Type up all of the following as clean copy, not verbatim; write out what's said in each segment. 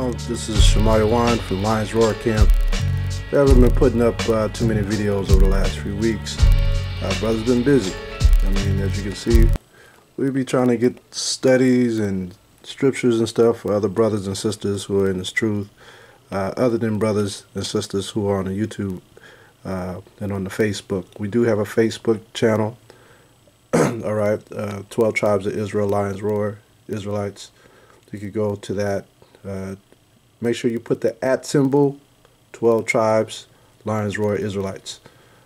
Shalom, this is YAHAWAH from Lions Roar Camp. We haven't been putting up too many videos over the last few weeks. Brother's been busy. I mean, as you can see, we be trying to get studies and scriptures and stuff for other brothers and sisters who are in this truth, other than brothers and sisters who are on the YouTube and on the Facebook. We do have a Facebook channel. All right, 12 Tribes of Israel, Lions Roar, Israelites. You could go to that. Make sure you put the @ symbol, 12 Tribes, Lions Roar, Israelites.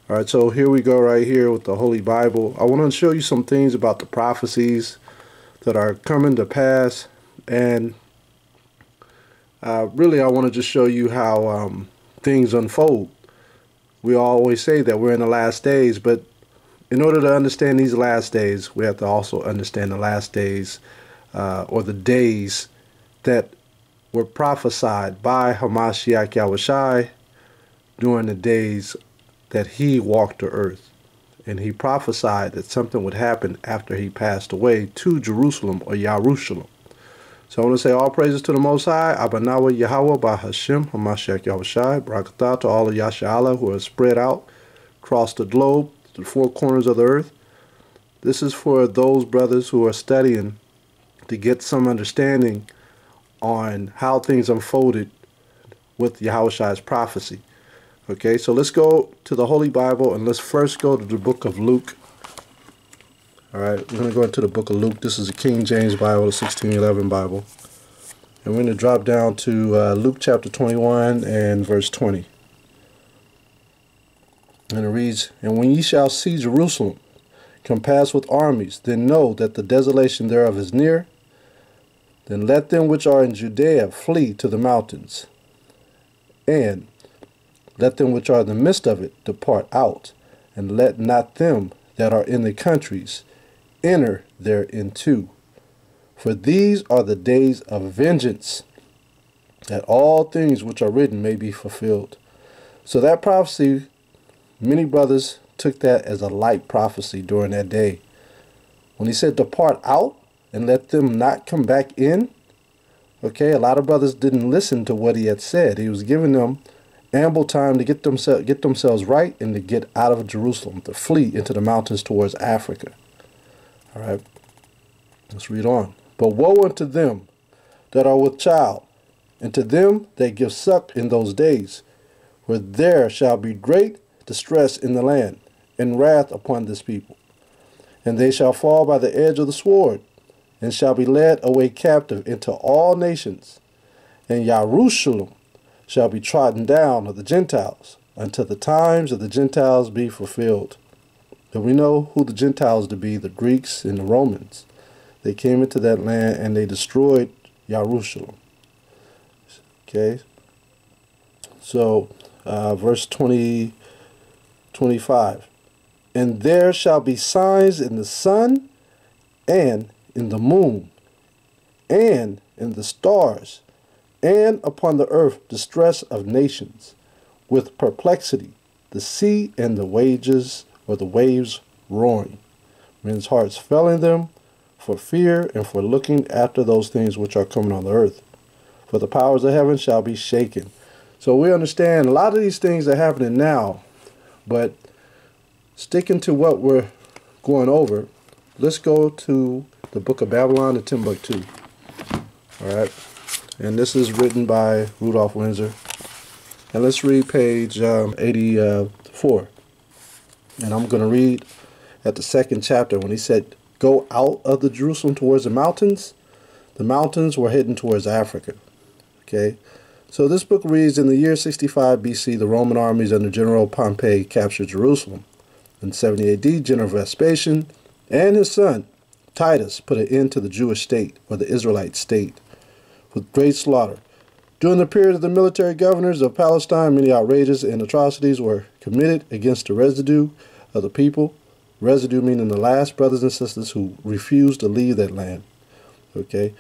All right, so here we go right here with the Holy Bible. I want to show you some things about the prophecies that are coming to pass. And really, I want to just show you how things unfold. We always say that we're in the last days, but in order to understand these last days, we have to also understand the last days or the days that were prophesied by Hamashiach Yahushai during the days that he walked the earth. And he prophesied that something would happen after he passed away to Jerusalem or Yarushalayim. So I want to say all praises to the Most High, Abanawa Yahawah, by Hashem, Hamashiach Yahushai, Barakatah to all of Yasha'Allah who are spread out across the globe, the four corners of the earth. This is for those brothers who are studying to get some understanding on how things unfolded with Yahushai's prophecy. Okay, so let's go to the Holy Bible and let's first go to the book of Luke. All right, we're going to go into the book of Luke. This is a King James Bible, the 1611 Bible. And we're going to drop down to Luke chapter 21 and verse 20. And it reads, "And when ye shall see Jerusalem compassed with armies, then know that the desolation thereof is near. Then let them which are in Judea flee to the mountains. And let them which are in the midst of it depart out. And let not them that are in the countries enter thereinto. For these are the days of vengeance, that all things which are written may be fulfilled." So that prophecy, many brothers took that as a light prophecy during that day. When he said depart out and let them not come back in, okay, a lot of brothers didn't listen to what he had said. He was giving them ample time to get themselves right and to get out of Jerusalem, to flee into the mountains towards Africa. All right, let's read on. "But woe unto them that are with child, and to them that give suck in those days, for there shall be great distress in the land, and wrath upon this people. And they shall fall by the edge of the sword, and shall be led away captive into all nations. And Yarushalayim shall be trodden down of the Gentiles, until the times of the Gentiles be fulfilled." And we know who the Gentiles to be, the Greeks and the Romans. They came into that land and they destroyed Yarushalayim. Okay, so verse 25. "And there shall be signs in the sun, and in the moon, and in the stars, and upon the earth distress of nations, with perplexity, the sea and the wages, or the waves roaring. Men's hearts failing them for fear and for looking after those things which are coming on the earth. For the powers of heaven shall be shaken." So we understand a lot of these things are happening now, but sticking to what we're going over, let's go to the book of Babylon and Timbuktu. All right, and this is written by Rudolph Windsor. And let's read page 84. And I'm going to read at the second chapter when he said, "Go out of the Jerusalem towards the mountains." The mountains were heading towards Africa. Okay, so this book reads, "In the year 65 BC, the Roman armies under General Pompey captured Jerusalem. In 70 AD, General Vespasian and his son Titus put an end to the Jewish state, or the Israelite state, with great slaughter. During the period of the military governors of Palestine, many outrages and atrocities were committed against the residue of the people." Residue meaning the last brothers and sisters who refused to leave that land. Okay.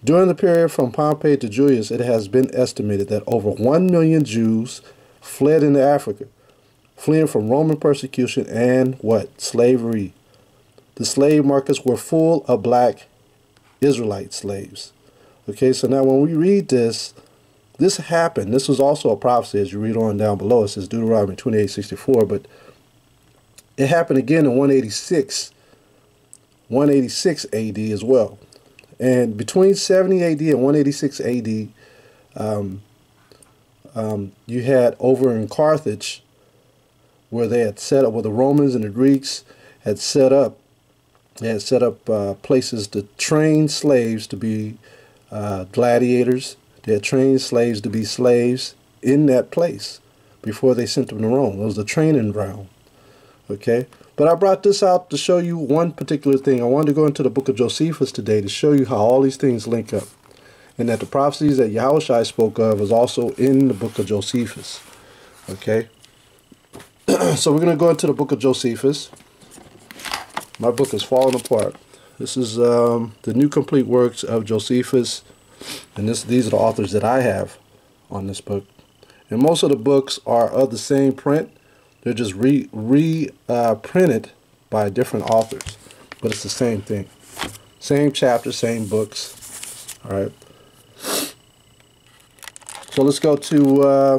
During the period from Pompey to Julius, it has been estimated that over 1 million Jews fled into Africa, fleeing from Roman persecution and what? Slavery. The slave markets were full of black Israelite slaves. Okay, so now when we read this, this happened. This was also a prophecy, as you read on down below. It says Deuteronomy 28:64, but it happened again in 186 AD as well. And between 70 AD and 186 AD, you had over in Carthage, where they had set up, where the Romans and the Greeks had set up, places to train slaves to be gladiators. They had trained slaves to be slaves in that place before they sent them to Rome. It was the training ground. Okay? But I brought this out to show you one particular thing. I wanted to go into the book of Josephus today to show you how all these things link up. And that the prophecies that YAHAWAH spoke of is also in the book of Josephus. Okay? So we're going to go into the book of Josephus. My book is falling apart. This is the New Complete Works of Josephus. And these are the authors that I have on this book. And most of the books are of the same print. They're just reprinted by different authors. But it's the same thing. Same chapter, same books. All right. So let's go to, I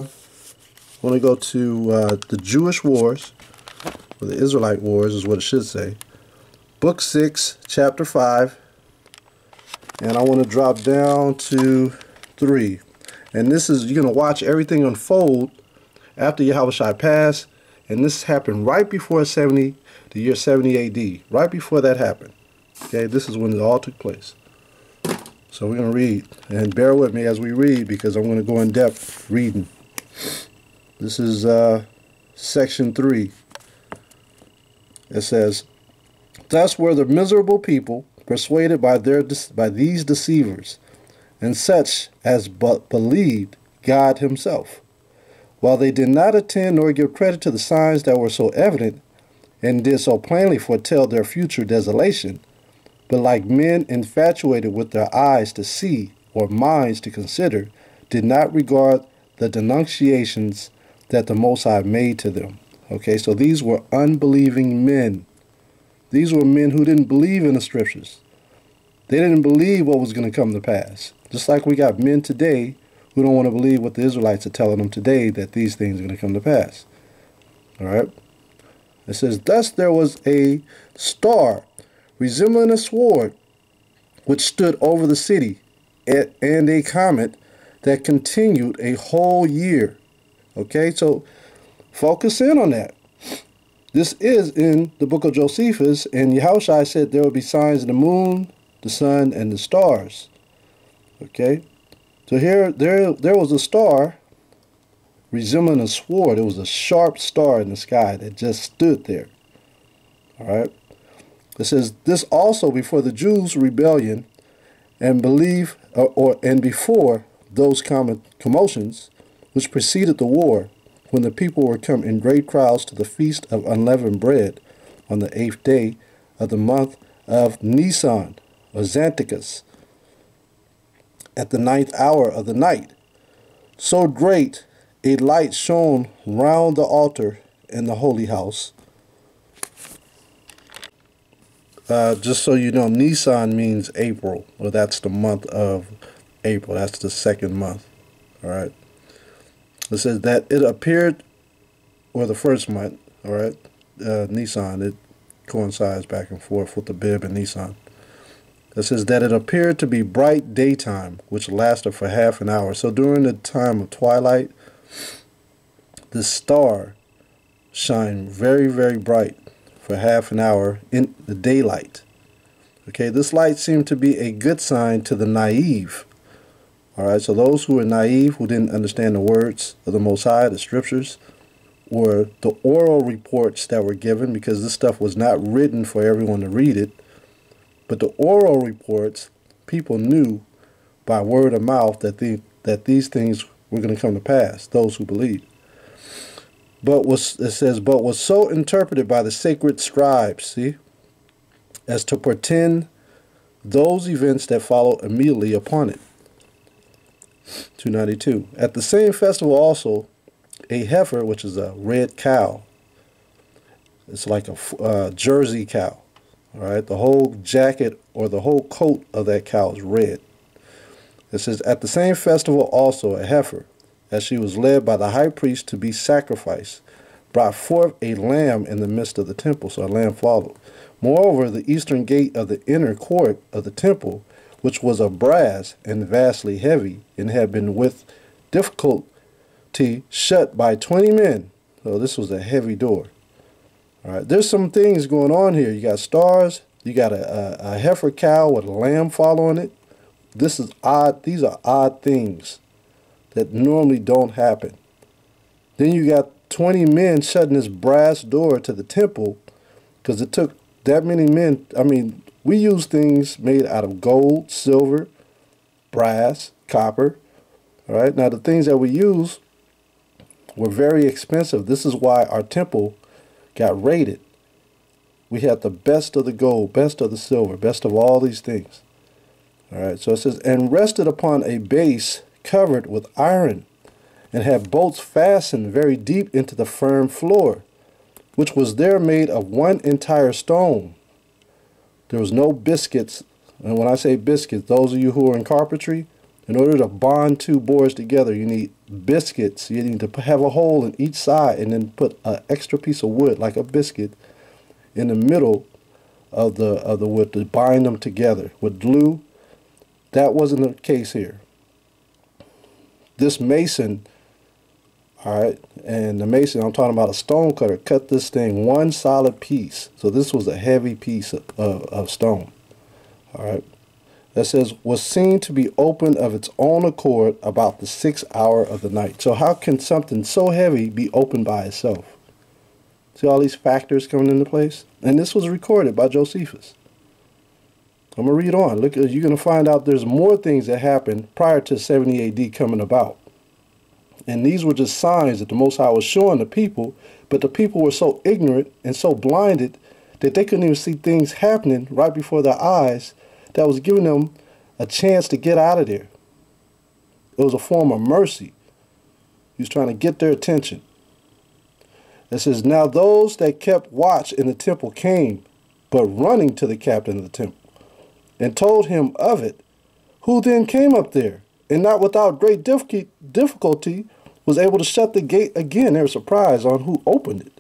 want to go to the Jewish Wars, or the Israelite Wars is what it should say. Book 6, chapter 5. And I want to drop down to 3. And this is, you're going to watch everything unfold after YAHAWAH passed. And this happened right before the year 70 AD. Right before that happened. Okay, this is when it all took place. So we're going to read. And bear with me as we read, because I'm going to go in depth reading. This is section 3. It says, "Thus were the miserable people persuaded by these deceivers, and such as but believed God himself, while they did not attend nor give credit to the signs that were so evident, and did so plainly foretell their future desolation, but like men infatuated with their eyes to see, or minds to consider, did not regard the denunciations that the Most High made to them." Okay, so these were unbelieving men. These were men who didn't believe in the scriptures. They didn't believe what was going to come to pass. Just like we got men today who don't want to believe what the Israelites are telling them today, that these things are going to come to pass. All right? It says, "Thus there was a star resembling a sword, which stood over the city, and a comet that continued a whole year." Okay, so focus in on that. This is in the book of Josephus, and YAHAWAH said there would be signs in the moon, the sun, and the stars. Okay, so here there was a star resembling a sword. It was a sharp star in the sky that just stood there. All right. It says, "This also before the Jews' rebellion, and and before those commotions which preceded the war, when the people were come in great crowds to the feast of unleavened bread on the 8th day of the month of Nisan, or Xanthicus, at the 9th hour of the night. So great a light shone round the altar in the holy house." Just so you know, Nisan means April, or that's the month of April. That's the second month. All right. It says that it appeared, or the first month, all right, Nisan, it coincides back and forth with the Bib and Nisan. It says that it appeared to be bright daytime, which lasted for half an hour. So during the time of twilight, the star shined very, very bright for half an hour in the daylight. Okay, this light seemed to be a good sign to the naive. All right, so those who were naive, who didn't understand the words of the Most High, the scriptures, or the oral reports that were given, because this stuff was not written for everyone to read it, but the oral reports, people knew by word of mouth that these things were going to come to pass, those who believed. But was so interpreted by the sacred scribes, see, as to portend those events that followed immediately upon it. 292. At the same festival also, a heifer, which is a red cow, it's like a Jersey cow, all right? The whole jacket or the whole coat of that cow is red. It says, at the same festival also a heifer, as she was led by the high priest to be sacrificed, brought forth a lamb in the midst of the temple. So a lamb followed. Moreover, the eastern gate of the inner court of the temple, which was of brass and vastly heavy, and had been with difficulty shut by 20 men. So this was a heavy door. All right, there's some things going on here. You got stars. You got a heifer cow with a lamb following it. This is odd. These are odd things that normally don't happen. Then you got 20 men shutting this brass door to the temple because it took that many men. I mean, we use things made out of gold, silver, brass, copper. All right. Now, the things that we use were very expensive. This is why our temple got raided. We had the best of the gold, best of the silver, best of all these things. All right. So it says, and rested upon a base covered with iron, and had bolts fastened very deep into the firm floor, which was there made of one entire stone. There was no biscuits. And when I say biscuits, those of you who are in carpentry, in order to bond two boards together, you need biscuits. You need to have a hole in each side and then put an extra piece of wood, like a biscuit, in the middle of the wood to bind them together with glue. That wasn't the case here. This mason, all right, and the mason, I'm talking about a stone cutter, cut this thing one solid piece. So this was a heavy piece of stone. All right. That says, was seen to be open of its own accord about the 6th hour of the night. So how can something so heavy be opened by itself? See all these factors coming into place? And this was recorded by Josephus. I'm going to read on. Look, you're going to find out there's more things that happened prior to 70 AD coming about. And these were just signs that the Most High was showing the people, but the people were so ignorant and so blinded that they couldn't even see things happening right before their eyes that was giving them a chance to get out of there. It was a form of mercy. He was trying to get their attention. It says, now those that kept watch in the temple came, but running to the captain of the temple, and told him of it, who then came up there, and not without great difficulty was able to shut the gate again. They were surprised on who opened it.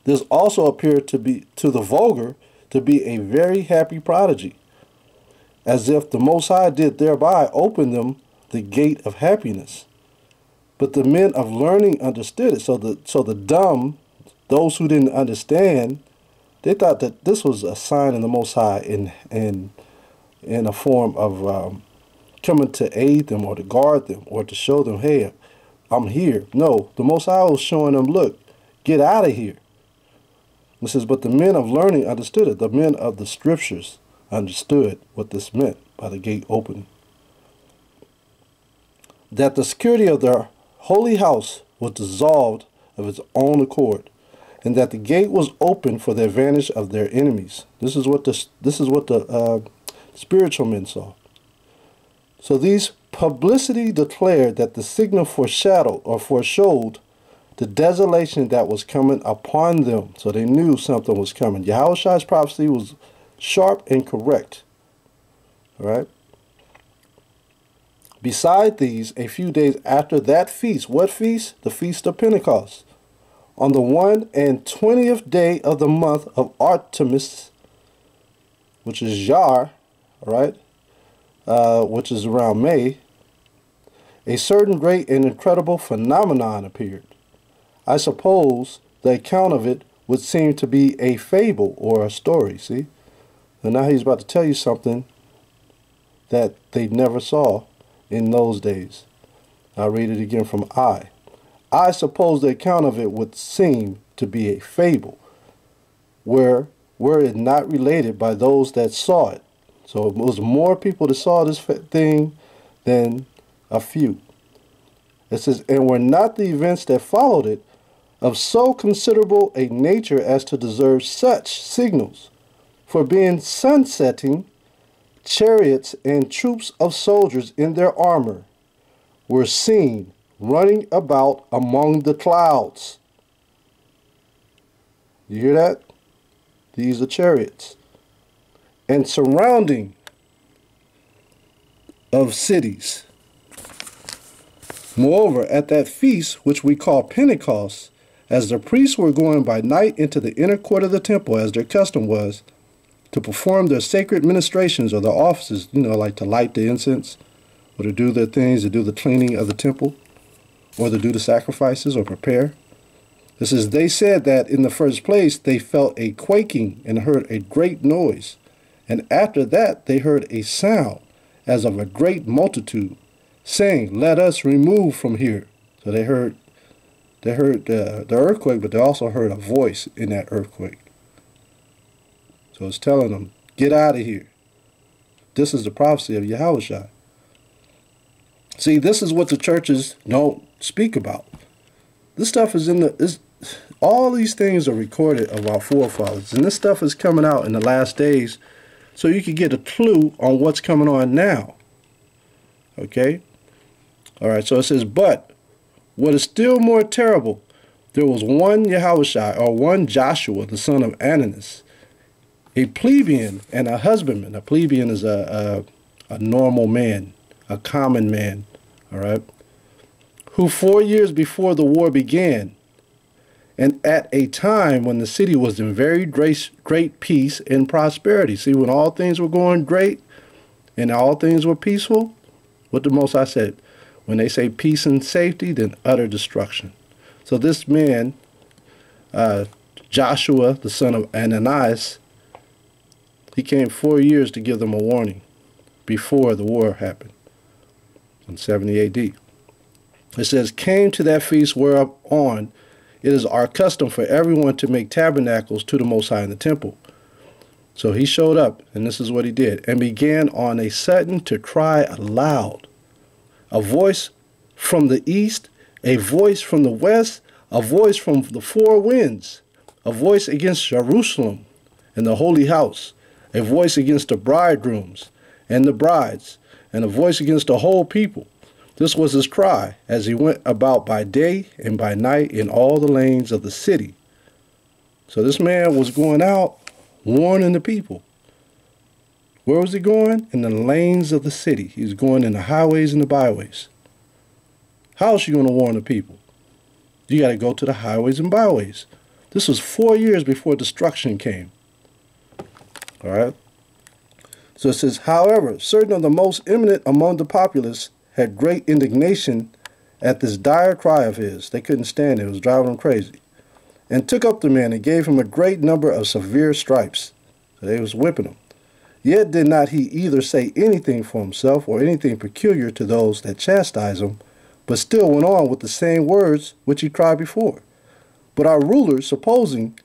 This also appeared to be, to the vulgar, to be a very happy prodigy, as if the Most High did thereby open them the gate of happiness. But the men of learning understood it. So the dumb, those who didn't understand, they thought that this was a sign of the Most High in a form of coming to aid them or to guard them or to show them, hey, I'm here. No, the Most High was showing them, look, get out of here. It says, but the men of learning understood it. The men of the scriptures understood what this meant by the gate opening. That the security of their holy house was dissolved of its own accord, and that the gate was open for the advantage of their enemies. This is what the spiritual men saw. So these publicity declared that the signal foreshadowed or foreshowed the desolation that was coming upon them. So they knew something was coming. YAHAWAH's prophecy was sharp and correct. All right. Beside these, a few days after that feast, what feast? The Feast of Pentecost. On the 21st day of the month of Artemis, which is Yar, all right, which is around May, a certain great and incredible phenomenon appeared. I suppose the account of it would seem to be a fable or a story, see? And now he's about to tell you something that they never saw in those days. I'll read it again from I. I suppose the account of it would seem to be a fable, were it not related by those that saw it. So it was more people that saw this thing than a few. It says, and were not the events that followed it of so considerable a nature as to deserve such signals, for being sunsetting, chariots and troops of soldiers in their armor were seen running about among the clouds. You hear that? These are chariots. And surrounding of cities. Moreover, at that feast, which we call Pentecost, as the priests were going by night into the inner court of the temple, as their custom was, to perform their sacred ministrations or their offices, like to light the incense, or to do their things, to do the cleaning of the temple, or to do the sacrifices, or prepare. This is, they said that in the first place they felt a quaking and heard a great noise, and after that they heard a sound as of a great multitude, saying, "Let us remove from here." So they heard the earthquake, but they also heard a voice in that earthquake. So it's telling them, get out of here. This is the prophecy of YAHAWAH. See, this is what the churches don't speak about. This stuff is all these things are recorded of our forefathers, and this stuff is coming out in the last days, so you can get a clue on what's coming on now. Okay? All right, so it says, but what is still more terrible, there was one YAHAWAH, or one Joshua, the son of Ananus, a plebeian and a husbandman. A plebeian is a normal man, a common man, all right, who 4 years before the war began, and at a time when the city was in very great peace and prosperity. See, when all things were going great and all things were peaceful, what the Most High said, when they say peace and safety, then utter destruction. So this man, Joshua, the son of Ananias, he came 4 years to give them a warning before the war happened in 70 AD. It says, came to that feast whereupon it is our custom for everyone to make tabernacles to the Most High in the temple. So he showed up, and this is what he did, and began on a sudden to cry aloud. A voice from the east, a voice from the west, a voice from the four winds, a voice against Jerusalem and the holy house, a voice against the bridegrooms and the brides, and a voice against the whole people. This was his cry as he went about by day and by night in all the lanes of the city. So this man was going out warning the people. Where was he going? In the lanes of the city. He was going in the highways and the byways. How is he going to warn the people? You got to go to the highways and byways. This was 4 years before destruction came. All right. So it says, however, certain of the most eminent among the populace had great indignation at this dire cry of his. They couldn't stand it. It was driving them crazy. And took up the man and gave him a great number of severe stripes. So they was whipping him. Yet did not he either say anything for himself or anything peculiar to those that chastised him, but still went on with the same words which he cried before. But our rulers, supposing,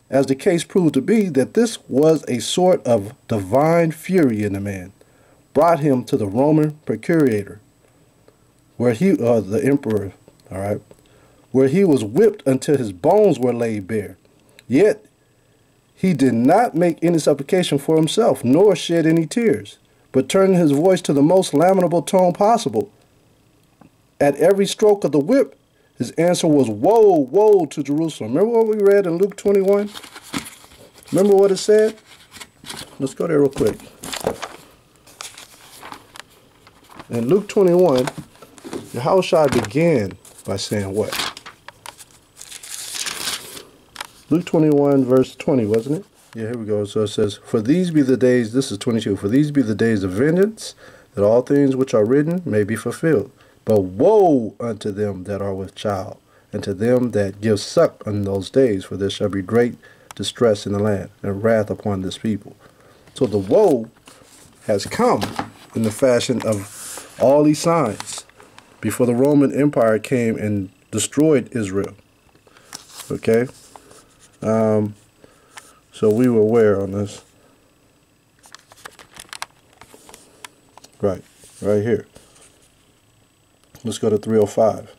as the case proved to be, that this was a sort of divine fury in the man, brought him to the Roman procurator, where he, the emperor, all right, where he was whipped until his bones were laid bare. Yet he did not make any supplication for himself, nor shed any tears, but turning his voice to the most lamentable tone possible. At every stroke of the whip, his answer was, woe, woe to Jerusalem. Remember what we read in Luke 21? Remember what it said? Let's go there real quick. In Luke 21, YAHAWAH began by saying what? Luke 21, verse 20, wasn't it? Yeah, here we go. So it says, for these be the days, this is 22, for these be the days of vengeance, that all things which are written may be fulfilled. But woe unto them that are with child, and to them that give suck in those days, for there shall be great distress in the land, and wrath upon this people. So the woe has come in the fashion of all these signs before the Roman Empire came and destroyed Israel. Okay? So we were aware on this. Right here. Let's go to 305.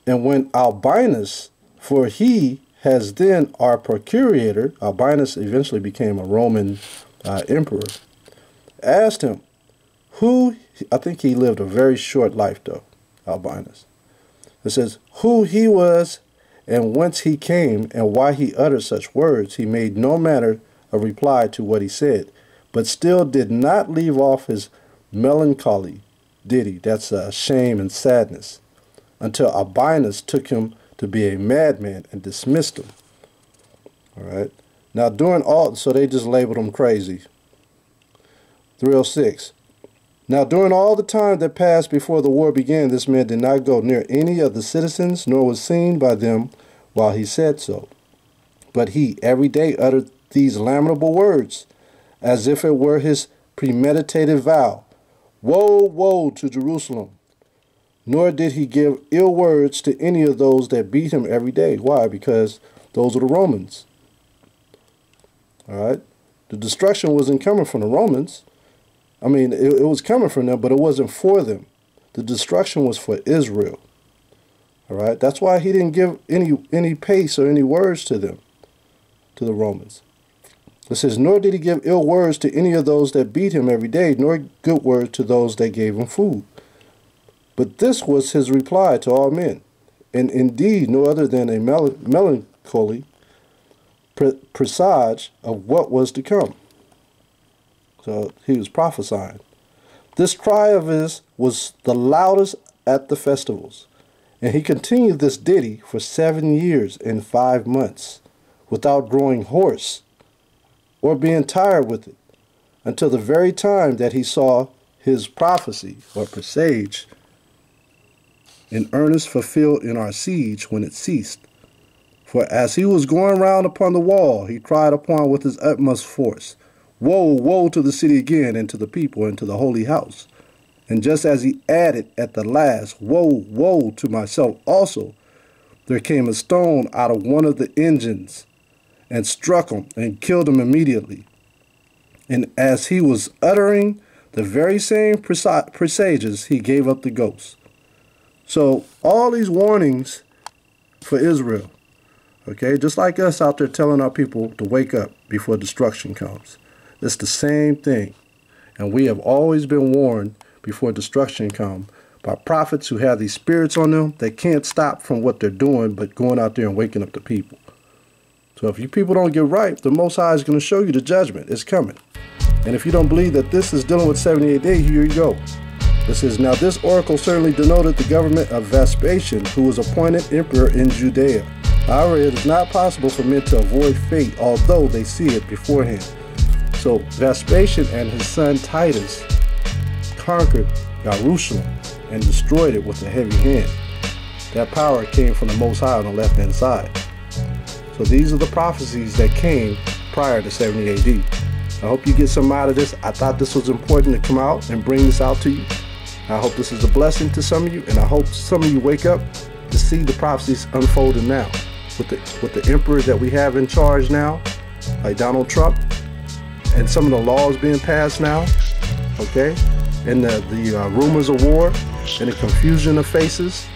And when Albinus, for he has then our procurator, Albinus eventually became a Roman emperor, asked him, I think he lived a very short life though, Albinus. It says, who he was and whence he came and why he uttered such words, he made no manner of reply to what he said, but still did not leave off his melancholy ditty, that's shame and sadness, until Albinus took him to be a madman and dismissed him. All right. Now, so they just labeled him crazy. 306. Now, during all the time that passed before the war began, this man did not go near any of the citizens, nor was seen by them while he said so. But he every day uttered these lamentable words, as if it were his premeditated vow. Woe, woe to Jerusalem! Nor did he give ill words to any of those that beat him every day. Why? Because those are the Romans. All right? The destruction wasn't coming from the Romans. I mean, it was coming from them, but it wasn't for them. The destruction was for Israel. All right? That's why he didn't give any pace or any words to them, to the Romans. It says, nor did he give ill words to any of those that beat him every day, nor good words to those that gave him food. But this was his reply to all men, and indeed no other than a melancholy presage of what was to come. So he was prophesying. This cry of his was the loudest at the festivals, and he continued this ditty for 7 years and 5 months, without growing hoarse or being tired with it, until the very time that he saw his prophecy or presage in earnest fulfilled in our siege when it ceased. For as he was going round upon the wall, he cried upon with his utmost force, Woe, woe to the city again, and to the people, and to the holy house. And just as he added at the last, Woe, woe to myself also, there came a stone out of one of the engines, and struck him, and killed him immediately. And as he was uttering the very same presages, he gave up the ghost. So all these warnings for Israel, okay, just like us out there telling our people to wake up before destruction comes. It's the same thing. And we have always been warned before destruction comes by prophets who have these spirits on them that can't stop from what they're doing but going out there and waking up the people. So if you people don't get right, the Most High is going to show you the judgment. It's coming. And if you don't believe that this is dealing with 78 days, here you go. This is, now this oracle certainly denoted the government of Vespasian, who was appointed emperor in Judea. However, it is not possible for men to avoid fate, although they see it beforehand. So Vespasian and his son Titus conquered Jerusalem and destroyed it with a heavy hand. That power came from the Most High on the left-hand side. So these are the prophecies that came prior to 70 AD. I hope you get some out of this. I thought this was important to come out and bring this out to you. I hope this is a blessing to some of you, and I hope some of you wake up to see the prophecies unfolding now with the emperors that we have in charge now, like Donald Trump, and some of the laws being passed now, okay, and the rumors of war, and the confusion of faces,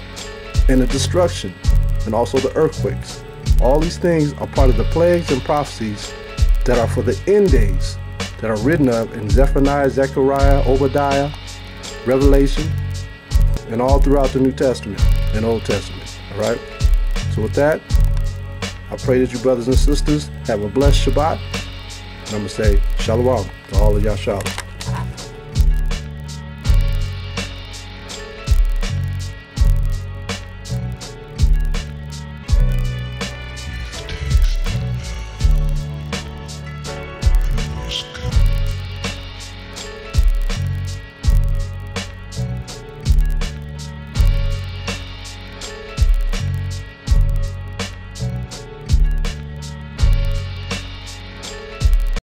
and the destruction, and also the earthquakes. All these things are part of the plagues and prophecies that are for the end days, that are written of in Zephaniah, Zechariah, Obadiah, Revelation, and all throughout the New Testament and Old Testament. All right? So with that, I pray that you brothers and sisters have a blessed Shabbat. And I'm going to say Shalom to all of y'all. Shalom.